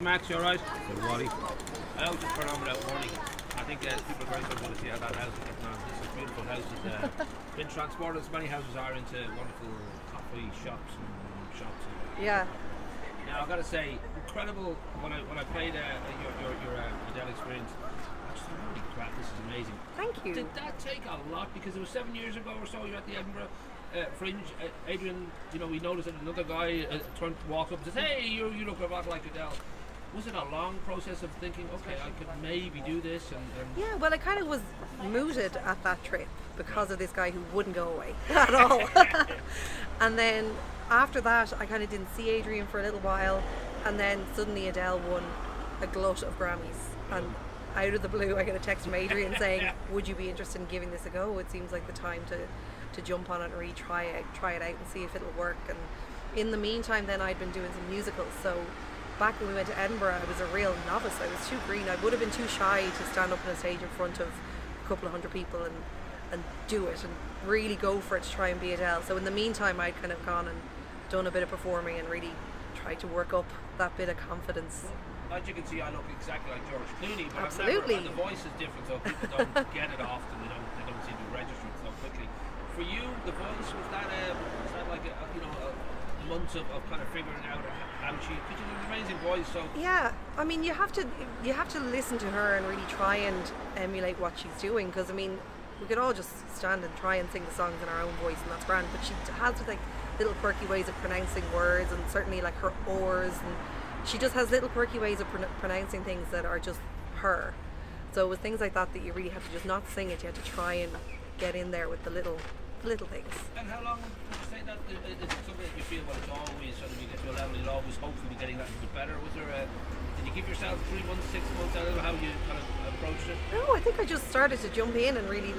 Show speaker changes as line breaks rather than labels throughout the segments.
Max, you alright? Good, Wally. I always just turn on without warning. I think people are very good to see how that house is getting on. This is a beautiful house. It's been transported, as many houses are, into wonderful coffee shops and shops.
Yeah.
Now, I've got to say, incredible, when I played your Adele experience, I just thought, holy crap, this is amazing.
Thank you.
Did that take a lot? Because it was 7 years ago or so, you're at the Edinburgh Fringe. Adrian, we noticed that another guy walked up and says, hey, you look a lot like Adele. Was it a long process of thinking, okay, I could maybe do this? And
Yeah, well, I kind of was mooted at that trip because of this guy who wouldn't go away at all. And then after that, I kind of didn't see Adrian for a little while. And then suddenly Adele won a glut of Grammys. And out of the blue, I get a text from Adrian saying, would you be interested in giving this a go? It seems like the time to jump on it and really try it out and see if it'll work. And in the meantime, then I'd been doing some musicals. So back when we went to Edinburgh, I was a real novice. I was too green. I would have been too shy to stand up on a stage in front of a couple of hundred people and do it and really go for it to try and be Adele. So in the meantime, I'd kind of gone and done a bit of performing and really tried to work up that bit of confidence.
As you can see, I look exactly like George Clooney, but
Absolutely.
And the voice is different, so people don't get it often. They don't seem to register it so quickly. For you, the voice, was that like a months of kind of figuring out how she, because she's an amazing voice. So
yeah, I mean, you have to listen to her and really try and emulate what she's doing, because I mean, we could all just stand and try and sing the songs in our own voice, and that's grand. But she has like little quirky ways of pronouncing words, and certainly like her oars, and she just has little quirky ways of pronouncing things that are just her. So it was things like that you really have to just not sing it. You have to try and get in there with the little things.
And how long would you say that? Is it something that you feel, well, it's always, sort of, you get to a level, you'll always hopefully be getting that a bit better? Was there did you give yourself 3 months, 6 months? I don't know how you kind of approached it.
No, I think I just started to jump in and really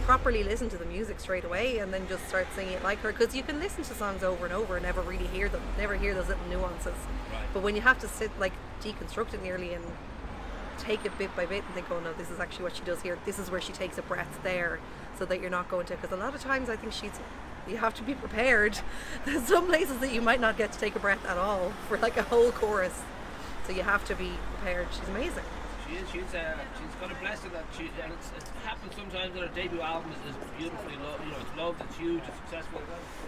properly listen to the music straight away, and then just start singing it like her, because you can listen to songs over and over and never really hear them, never hear those little nuances.
Right.
But when you have to sit, like, deconstruct it nearly and take it bit by bit and think, oh no, this is actually what she does here, this is where she takes a breath there, so that you're not going to, because a lot of times I think you have to be prepared. There's some places that you might not get to take a breath at all for like a whole chorus, so you have to be prepared. She's amazing.
She's got a blessing that and it happens sometimes that her debut album is beautifully loved, it's loved, it's huge, it's successful,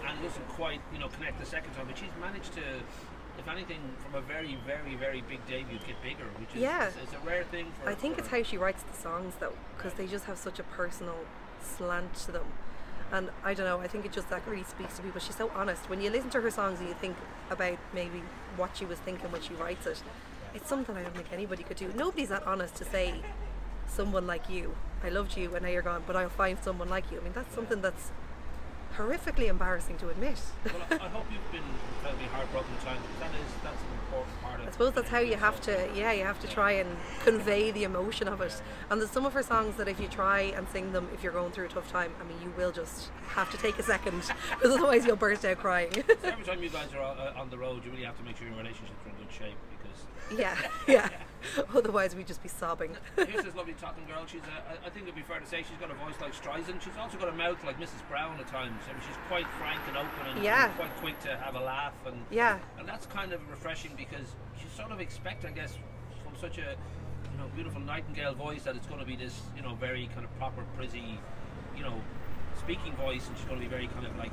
and it doesn't quite, connect the second time, but she's managed to, if anything, from a very, very, very big debut, get bigger, which is it's a rare thing for
I think it's how she writes the songs though, because they just have such a personal slant to them. And I don't know, I think that really speaks to people. She's so honest. When you listen to her songs and you think about maybe what she was thinking when she writes it, it's something I don't think anybody could do. Nobody's that honest to say, someone like you, I loved you and now you're gone, but I'll find someone like you. I mean, that's something that's horrifically embarrassing to admit.
Well, I hope you've been incredibly heartbroken at times, because that's an important part of it.
I suppose that's how you have to try and convey the emotion of it. And there's some of her songs that if you try and sing them, if you're going through a tough time, I mean, you will just have to take a second, because otherwise you'll burst out crying.
So every time you guys are on the road, you really have to make sure your relationships are in good shape, because
yeah. Otherwise we'd just be sobbing.
Here's this lovely Tottenham girl. She's I think it'd be fair to say she's got a voice like Streisand. She's also got a mouth like Mrs. Brown at times. I mean, she's quite frank and open and quite quick to have a laugh, and that's kind of refreshing, because you sort of expect, I guess, from such a beautiful nightingale voice that it's going to be this very kind of proper prizzy speaking voice, and she's going to be very kind of like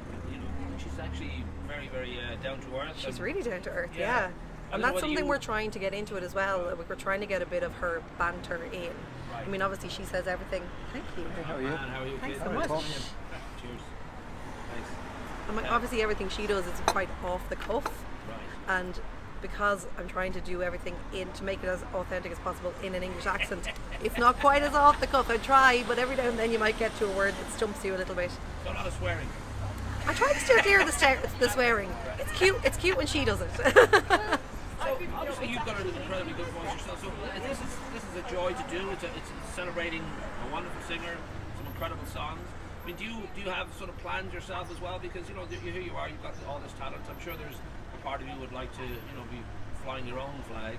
she's actually very, very down to earth.
She's really down to earth, yeah. And that's something we're trying to get into it as well. We're trying to get a bit of her banter in.
Right.
I mean, obviously she says everything. Thank you.
Hey, how are you?
How are you?
Thanks
Kate?
so much.
Cheers. Thanks.
And obviously everything she does is quite off the cuff.
Right.
And because I'm trying to do everything to make it as authentic as possible in an English accent, it's not quite as off the cuff. I try, but every now and then you might get to a word that stumps you a little bit.
So a lot of swearing.
I try to steer clear of the swearing. It's cute when she does it.
So obviously you've got an incredibly good voice yourself. So this is a joy to do. It's celebrating a wonderful singer, some incredible songs. I mean, do you have sort of plans yourself as well? Because here you are, you've got all this talent. I'm sure there's a part of you would like to be flying your own flag.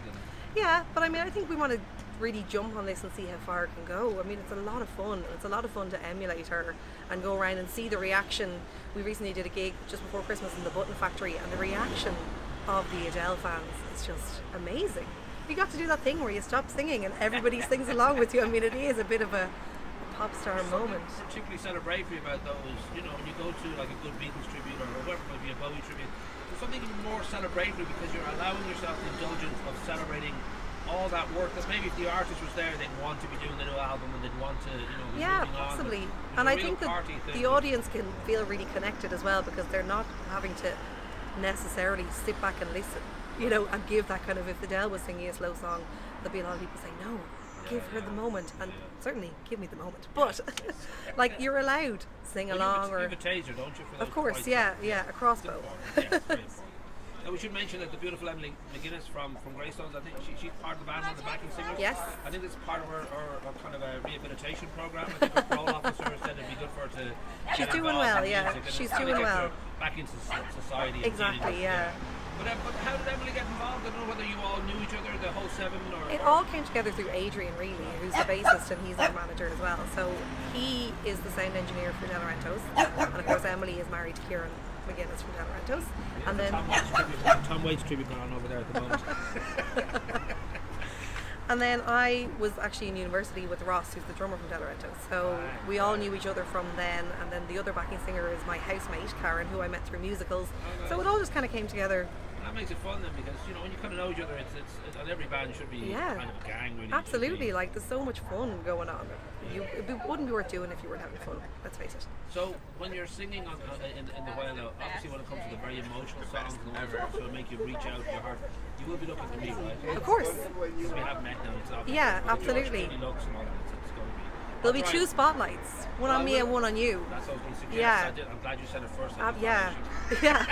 Yeah, but I mean, I think we want to really jump on this and see how far it can go. I mean, it's a lot of fun. It's a lot of fun to emulate her and go around and see the reaction. We recently did a gig just before Christmas in the Button Factory, and the reaction of the Adele fans is just amazing. You got to do that thing where you stop singing and everybody sings along with you. I mean, it is a bit of a pop star moment.
Particularly celebratory about those, you know, when you go to like a good Beatles tribute or whatever, maybe a Bowie tribute, there's something even more celebratory because you're allowing yourself the indulgence of celebrating all that work that maybe if the artist was there, they'd want to be doing the new album and they'd want to, you know, be moving
possibly.
On.
And I think that the audience can feel really connected as well because they're not having to necessarily sit back and listen, you know, and give that kind of, if Adele was singing a slow song, there'd be a lot of people saying, no, give her the moment, and certainly give me the moment, but like you're allowed sing along.
You have a taser, don't you? For
of course, yeah, a crossbow.
Now we should mention that the beautiful Emily McGuinness from Greystones, I think she's part of the band, one of the backing singers.
Yes.
I think it's part of her kind of a rehabilitation program. I think her parole officer said it'd be good for her to.
She's doing well, yeah. She's doing well.
Back into society.
Exactly, yeah.
But how did Emily get involved? I don't know whether you all knew each other, the whole seven, or...
It all came together through Adrian, really, who's the bassist and he's our manager as well. So he is the sound engineer for De Laurentiis, and of course Emily is married to Kieran McGuinness from De Laurentiis.
Yeah, and then Tom Waits tribute going on over there at the moment.
And then I was actually in university with Ross, who's the drummer from De Laurentiis. So we all knew each other from then. And then the other backing singer is my housemate, Karen, who I met through musicals. So it all just kind of came together.
That makes it fun then, because you know when you kind of know each other, it's and every band should be kind of a gang, really.
Absolutely, like there's so much fun going on. It wouldn't be worth doing if you weren't having fun. Let's face it.
So when you're singing in the while now, obviously when it comes to the very emotional songs and the ones that sort of make you reach out to your heart, you will be looking to me, right?
Of course.
Because we have met now. It's obvious.
Yeah, absolutely.
Looks and all that, it's going to be.
There'll be two spotlights, one on me and one on you.
That's what I was going to suggest.
Yeah.
I'm glad you said it first.
Yeah.